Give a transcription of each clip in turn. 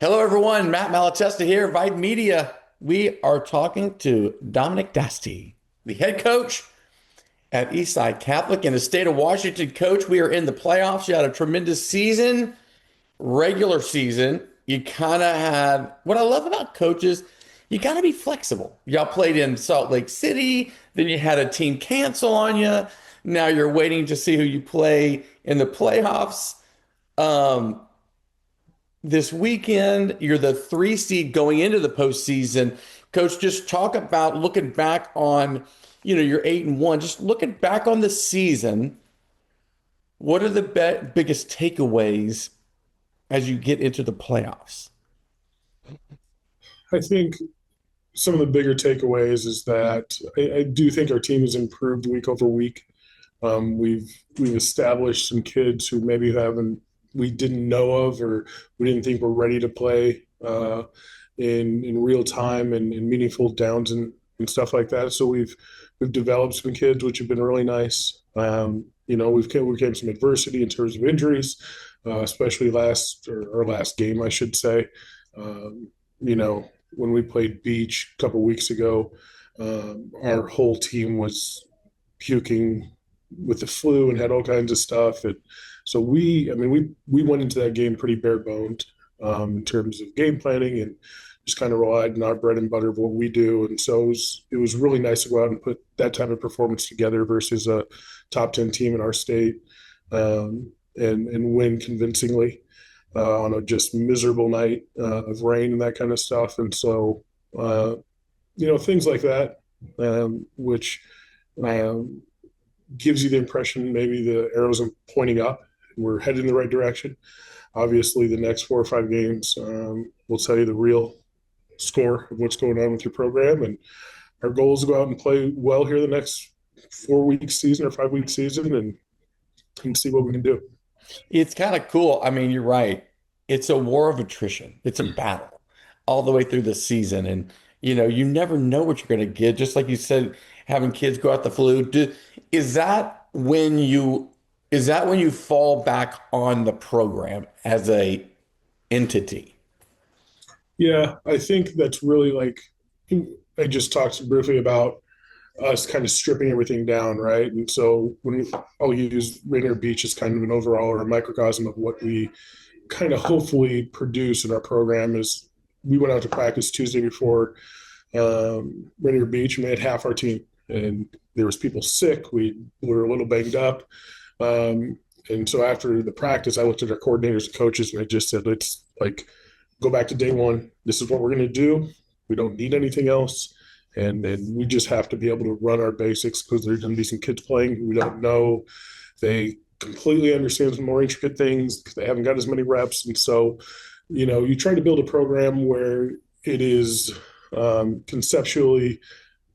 Hello, everyone. Matt Malatesta here, VYPE Media. We are talking to Dominic Daste, the head coach at Eastside Catholic in the state of Washington. Coach, we are in the playoffs. You had a tremendous season, regular season. You kind of had what I love about coaches, you got to be flexible. Y'all played in Salt Lake City, then you had a team cancel on you. Now you're waiting to see who you play in the playoffs. Um, this weekend. You're the 3 seed going into the postseason. Coach, just talk about looking back on, you're 8-1. Just looking back on the season. What are the biggest takeaways as you get into the playoffs? I think some of the bigger takeaways is that I do think our team has improved week over week. We've established some kids who maybe haven't we didn't know of or we didn't think were ready to play in real time and in meaningful downs and stuff like that. So we've developed some kids which have been really nice. We've came some adversity in terms of injuries, especially our last game, I should say. When we played Beach a couple weeks ago, our whole team was puking with the flu and had all kinds of stuff. And so we went into that game pretty bare boned in terms of game planning and just kind of relied on our bread and butter of what we do. And so it was really nice to go out and put that type of performance together versus a top 10 team in our state and win convincingly on a just miserable night of rain and that kind of stuff. And so, things like that, which gives you the impression maybe the arrows are pointing up and we're headed in the right direction. Obviously, the next 4 or 5 games will tell you the real score of what's going on with your program. And our goal is to go out and play well here the next 4 week season or 5 week season and see what we can do. It's kind of cool. I mean, you're right. It's a war of attrition. It's a battle all the way through the season. And, you never know what you're going to get. Just like you said, having kids go out the flu. Is that when you fall back on the program as a entity? Yeah, I think that's really like I just talked briefly about us kind of stripping everything down, right? And so I'll use Rainier Beach as kind of an overall or a microcosm of what we kind of hopefully produce in our program is we went out to practice Tuesday before Rainier Beach and we had half our team and there was people sick. We were a little banged up. And so after the practice, I looked at our coordinators and coaches and I just said, let's like go back to day one. This is what we're going to do. We don't need anything else. And then we just have to be able to run our basics because there's going to be some kids playing who we don't know. They completely understand some more intricate things because they haven't got as many reps. And so, you try to build a program where it is conceptually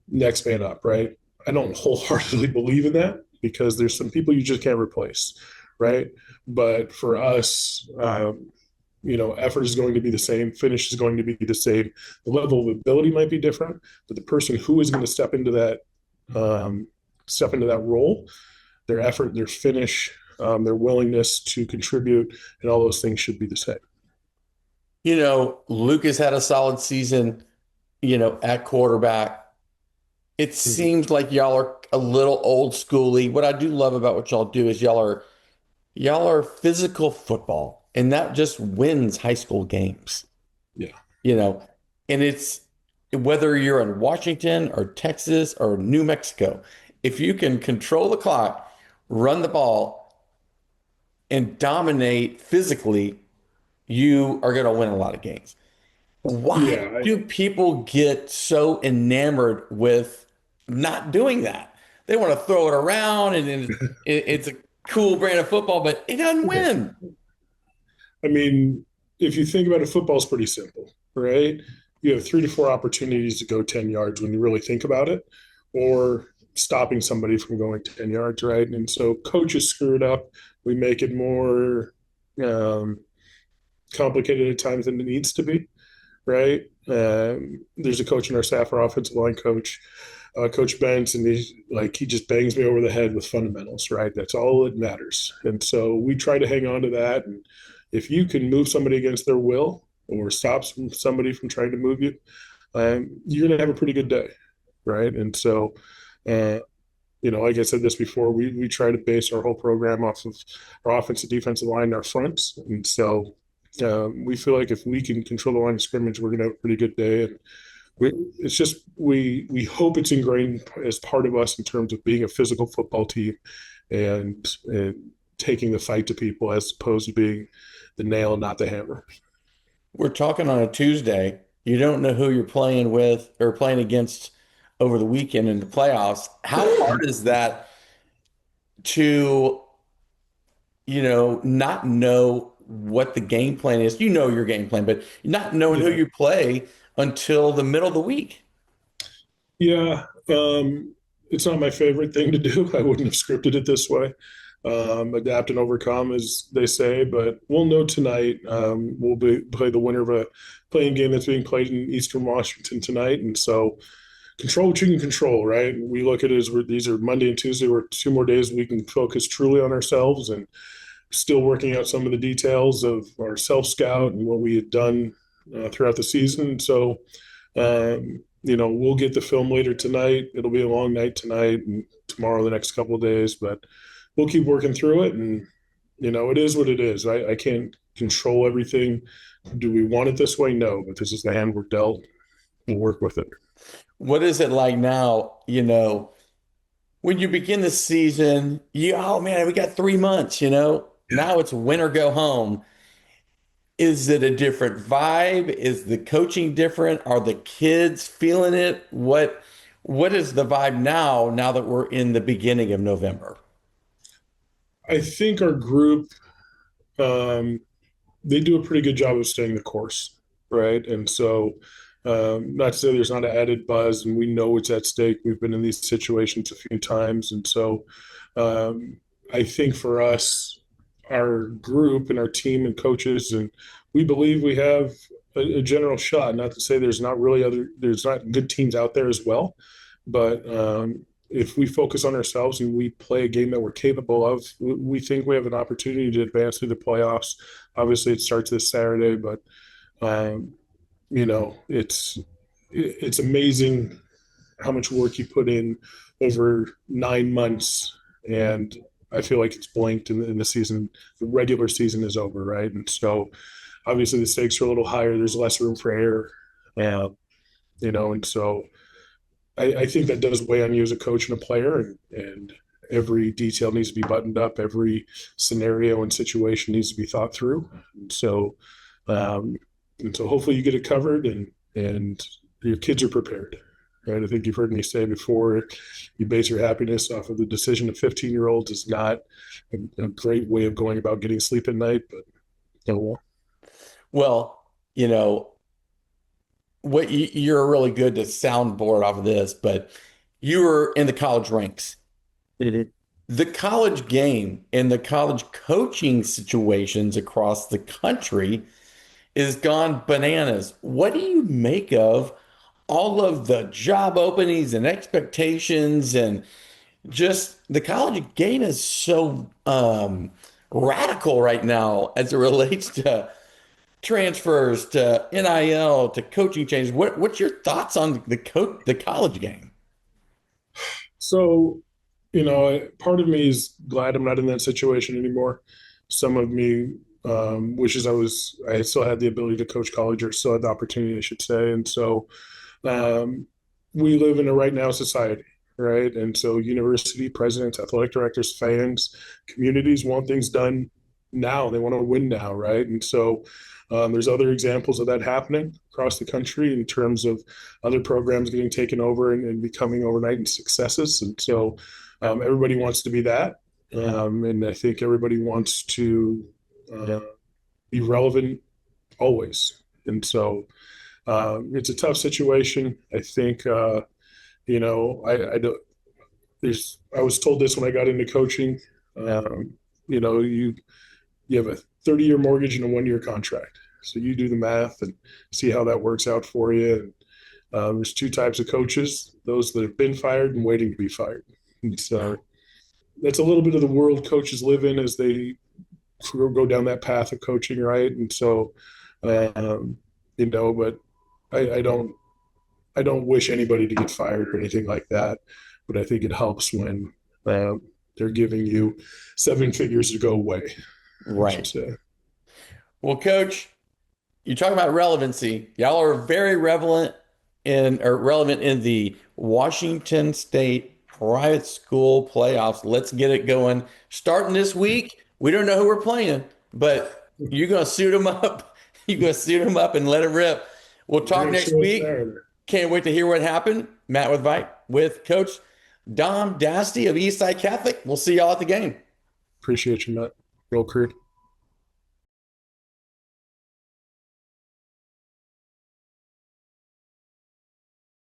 next man up, right? I don't wholeheartedly believe in that because there's some people you just can't replace, right? But for us, effort is going to be the same, finish is going to be the same. The level of ability might be different, but the person who is going to step into that role, their effort, their finish, their willingness to contribute, and all those things should be the same. Lucas had a solid season, at quarterback. It seems like y'all are a little old schooly. What I do love about what y'all do is y'all are physical football, and that just wins high school games. Yeah. You know, and it's whether you're in Washington or Texas or New Mexico, if you can control the clock, run the ball, and dominate physically, you are going to win a lot of games. Why Yeah, do people get so enamored with not doing that? They want to throw it around and it's a cool brand of football, but it doesn't win. I mean, if you think about it, football's pretty simple, right? You have 3 to 4 opportunities to go 10 yards when you really think about it, or stopping somebody from going 10 yards, right? And so coaches screw it up. We make it more um, complicated at times than it needs to be, right? There's a coach in our staff, our offensive line coach, Coach Benz, and he just bangs me over the head with fundamentals, right? That's all that matters. And so we try to hang on to that. And if you can move somebody against their will, or stops somebody from trying to move you, you're going to have a pretty good day, right? And so, like I said this before, we try to base our whole program off of our offensive, defensive line, and our fronts, and so we feel like if we can control the line of scrimmage, we're going to have a pretty good day. And it's just we hope it's ingrained as part of us in terms of being a physical football team and taking the fight to people as opposed to being the nail, not the hammer. We're talking on a Tuesday. You don't know who you're playing with or playing against over the weekend in the playoffs. How hard is that to, not know what the game plan is? You know your game plan, but not knowing who Yeah. you play until the middle of the week. Yeah, it's not my favorite thing to do. I wouldn't have scripted it this way. Adapt and overcome, as they say. But we'll know tonight. Play the winner of a playing game that's being played in Eastern Washington tonight, and so control what you can control. Right? We look at it as these are Monday and Tuesday. We're 2 more days we can focus truly on ourselves and still working out some of the details of our self scout and what we had done throughout the season. So. We'll get the film later tonight. It'll be a long night tonight and tomorrow, the next couple of days, but we'll keep working through it. And, it is what it is. I can't control everything. Do we want it this way? No, but this is the hand we're dealt. We'll work with it. What is it like now, when you begin the season, oh man, we got 3 months, now it's win or go home. Is it a different vibe? Is the coaching different? Are the kids feeling it? What is the vibe now that we're in the beginning of November? I think our group, they do a pretty good job of staying the course, right? And so, not to say there's not an added buzz, and we know it's at stake. We've been in these situations a few times, and so I think for us, our group and our team and coaches, and we believe we have a general shot. Not to say there's not good teams out there as well, but if we focus on ourselves and we play a game that we're capable of, we think we have an opportunity to advance through the playoffs. Obviously, it starts this Saturday, but it's amazing how much work you put in over 9 months, and I feel like it's blinked in the season. The regular season is over, right? And so obviously the stakes are a little higher. There's less room for error, and so I think that does weigh on you as a coach and a player, and every detail needs to be buttoned up. Every scenario and situation needs to be thought through. And so hopefully you get it covered and your kids are prepared. Right. I think you've heard me say before, you base your happiness off of the decision of 15-year-olds is not a great way of going about getting sleep at night, but Well, you're really good to soundboard off of this, but you were in the college ranks. The college game and the college coaching situations across the country is gone bananas. What do you make of all of the job openings and expectations, and just the college game is so radical right now as it relates to transfers, to NIL, to coaching changes. What's your thoughts on the college game? So, part of me is glad I'm not in that situation anymore. Some of me wishes I still had the ability to coach college, or still had the opportunity, I should say. And so we live in a right now society, right? And so university presidents, athletic directors, fans, communities want things done now. They want to win now, right? And so there's other examples of that happening across the country in terms of other programs getting taken over and becoming overnight successes. And so everybody wants to be that. And I think everybody wants to be relevant always. And so it's a tough situation. I think, I was told this when I got into coaching. You have a 30-year mortgage and a 1-year contract. So you do the math and see how that works out for you. And there's two types of coaches: those that have been fired and waiting to be fired. And so that's a little bit of the world coaches live in as they go down that path of coaching, right? And so but I don't wish anybody to get fired or anything like that. But I think it helps when they're giving you 7 figures to go away. Right. Well, Coach, you talk about relevancy. Y'all are very relevant in the Washington State private school playoffs. Let's get it going. Starting this week, we don't know who we're playing, but you're going to suit them up. You're going to suit them up and let it rip. We'll talk next week. Can't wait to hear what happened. Matt with VYPE with Coach Dom Daste of Eastside Catholic. We'll see y'all at the game. Appreciate you, Matt. Roll Creed.